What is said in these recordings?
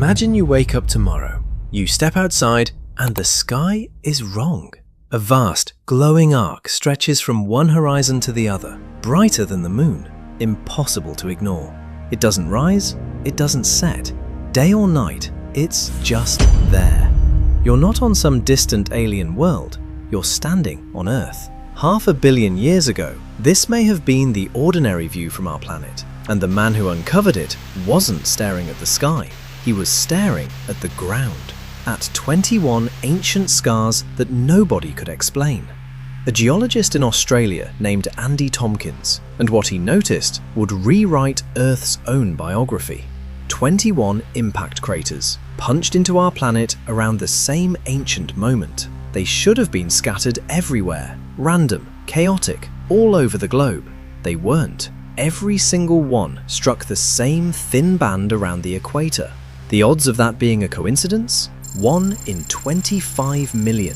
Imagine you wake up tomorrow, you step outside, and the sky is wrong. A vast, glowing arc stretches from one horizon to the other, brighter than the moon, impossible to ignore. It doesn't rise, it doesn't set. Day or night, it's just there. You're not on some distant alien world, you're standing on Earth. 500 million years ago, this may have been the ordinary view from our planet, and the man who uncovered it wasn't staring at the sky. He was staring at the ground, at 21 ancient scars that nobody could explain. A geologist in Australia named Andy Tompkins, and what he noticed would rewrite Earth's own biography. 21 impact craters, punched into our planet around the same ancient moment. They should have been scattered everywhere, random, chaotic, all over the globe. They weren't. Every single one struck the same thin band around the equator. The odds of that being a coincidence? 1 in 25 million.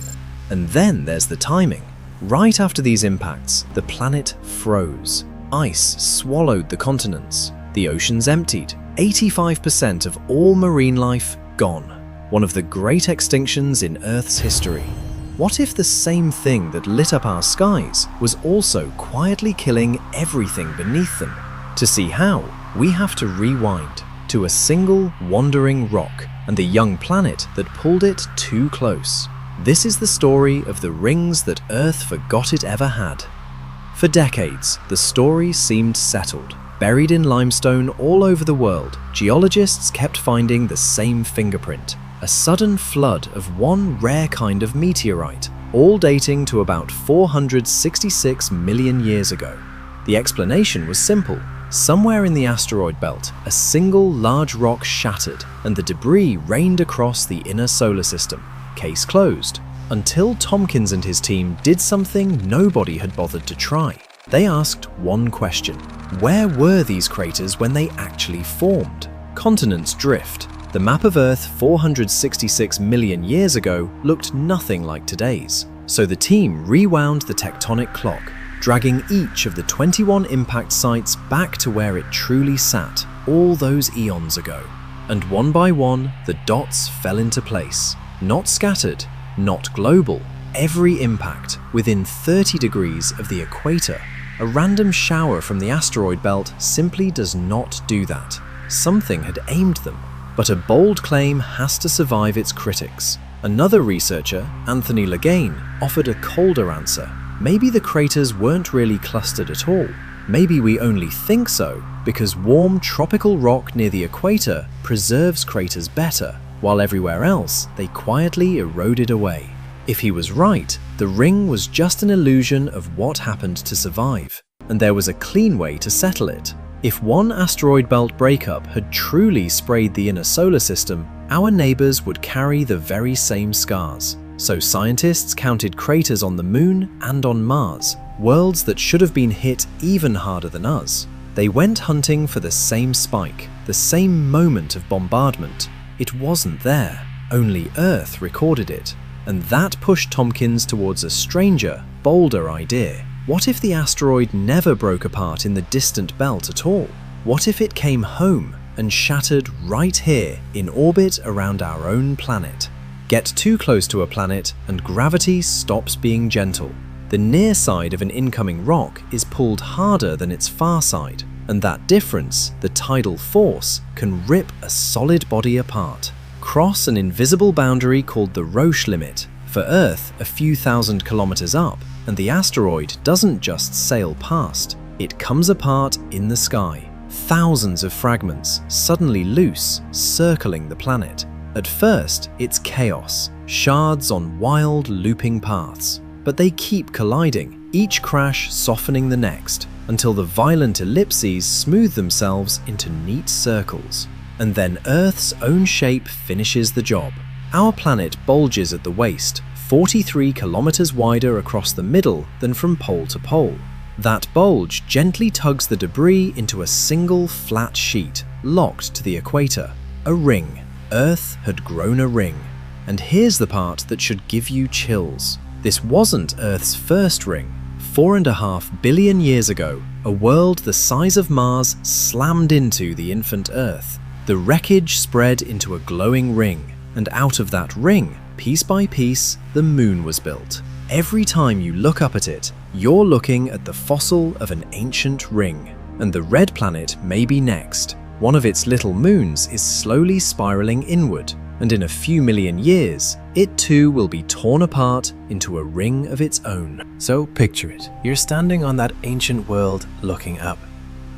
And then there's the timing. Right after these impacts, the planet froze. Ice swallowed the continents. The oceans emptied. 85% of all marine life gone. One of the great extinctions in Earth's history. What if the same thing that lit up our skies was also quietly killing everything beneath them? To see how, we have to rewind to a single wandering rock and the young planet that pulled it too close. This is the story of the rings that Earth forgot it ever had. For decades, the story seemed settled. Buried in limestone all over the world, geologists kept finding the same fingerprint. A sudden flood of one rare kind of meteorite, all dating to about 466 million years ago. The explanation was simple. Somewhere in the asteroid belt, a single large rock shattered and the debris rained across the inner solar system. Case closed. Until Tompkins and his team did something nobody had bothered to try. They asked one question. Where were these craters when they actually formed? Continents drift. The map of Earth 466 million years ago looked nothing like today's. So the team rewound the tectonic clock, dragging each of the 21 impact sites back to where it truly sat all those eons ago. And one by one, the dots fell into place. Not scattered, not global. Every impact within 30 degrees of the equator. A random shower from the asteroid belt simply does not do that. Something had aimed them. But a bold claim has to survive its critics. Another researcher, Anthony Lagaine, offered a colder answer. Maybe the craters weren't really clustered at all. Maybe we only think so because warm tropical rock near the equator preserves craters better, while everywhere else they quietly eroded away. If he was right, the ring was just an illusion of what happened to survive, and there was a clean way to settle it. If one asteroid belt breakup had truly sprayed the inner solar system, our neighbors would carry the very same scars. So scientists counted craters on the Moon and on Mars, worlds that should have been hit even harder than us. They went hunting for the same spike, the same moment of bombardment. It wasn't there, only Earth recorded it. And that pushed Tompkins towards a stranger, bolder idea. What if the asteroid never broke apart in the distant belt at all? What if it came home and shattered right here in orbit around our own planet? Get too close to a planet and gravity stops being gentle. The near side of an incoming rock is pulled harder than its far side, and that difference, the tidal force, can rip a solid body apart. Cross an invisible boundary called the Roche limit. For Earth, a few thousand kilometers up, and the asteroid doesn't just sail past, it comes apart in the sky. Thousands of fragments suddenly loose, circling the planet. At first, it's chaos, shards on wild, looping paths. But they keep colliding, each crash softening the next, until the violent ellipses smooth themselves into neat circles. And then Earth's own shape finishes the job. Our planet bulges at the waist, 43 kilometers wider across the middle than from pole to pole. That bulge gently tugs the debris into a single flat sheet, locked to the equator. A ring. Earth had grown a ring. And here's the part that should give you chills. This wasn't Earth's first ring. 4.5 billion years ago, a world the size of Mars slammed into the infant Earth. The wreckage spread into a glowing ring, and out of that ring, piece by piece, the moon was built. Every time you look up at it, you're looking at the fossil of an ancient ring, and the red planet may be next. One of its little moons is slowly spiraling inward, and in a few million years, it too will be torn apart into a ring of its own. So picture it, you're standing on that ancient world looking up.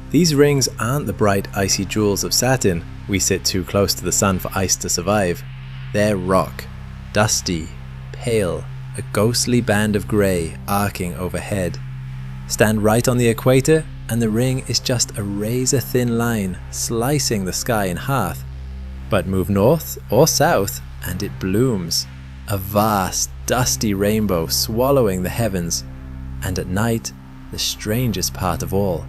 These rings aren't the bright icy jewels of Saturn. We sit too close to the sun for ice to survive. They're rock, dusty, pale, a ghostly band of grey arcing overhead. Stand right on the equator and the ring is just a razor-thin line slicing the sky in half. But move north or south and it blooms, a vast, dusty rainbow swallowing the heavens. And at night, the strangest part of all.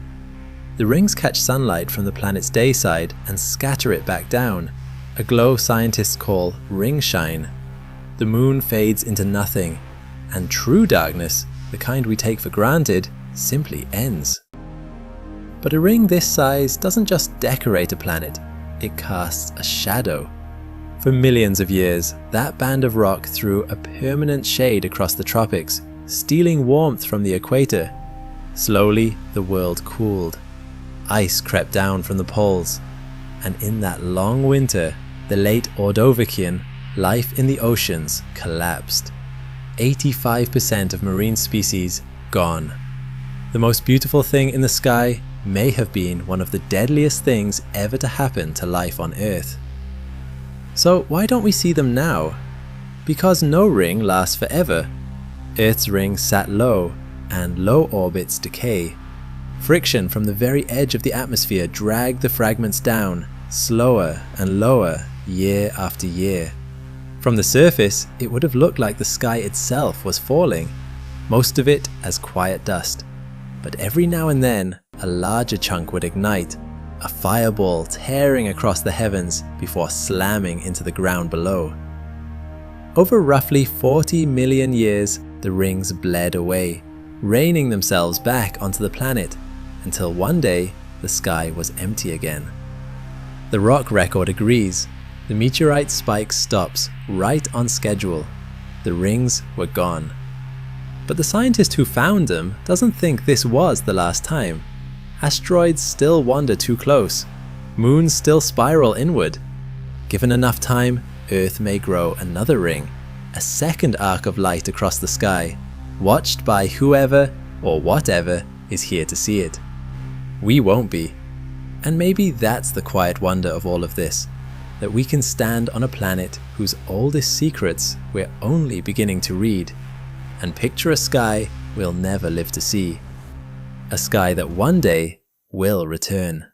The rings catch sunlight from the planet's day side and scatter it back down, a glow scientists call ring shine. The moon fades into nothing, and true darkness, the kind we take for granted, simply ends. But a ring this size doesn't just decorate a planet, it casts a shadow. For millions of years, that band of rock threw a permanent shade across the tropics, stealing warmth from the equator. Slowly, the world cooled. Ice crept down from the poles, and in that long winter, the late Ordovician, life in the oceans collapsed. 85% of marine species gone. The most beautiful thing in the sky may have been one of the deadliest things ever to happen to life on Earth. So why don't we see them now? Because no ring lasts forever. Earth's rings sat low, and low orbits decay. Friction from the very edge of the atmosphere dragged the fragments down, slower and lower, year after year. From the surface, it would have looked like the sky itself was falling, most of it as quiet dust. But every now and then, a larger chunk would ignite, a fireball tearing across the heavens before slamming into the ground below. Over roughly 40 million years, the rings bled away, raining themselves back onto the planet, until one day, the sky was empty again. The rock record agrees. The meteorite spike stops right on schedule. The rings were gone. But the scientist who found them doesn't think this was the last time. Asteroids still wander too close. Moons still spiral inward. Given enough time, Earth may grow another ring, a second arc of light across the sky, watched by whoever or whatever is here to see it. We won't be. And maybe that's the quiet wonder of all of this, that we can stand on a planet whose oldest secrets we're only beginning to read, and picture a sky we'll never live to see. A sky that one day will return.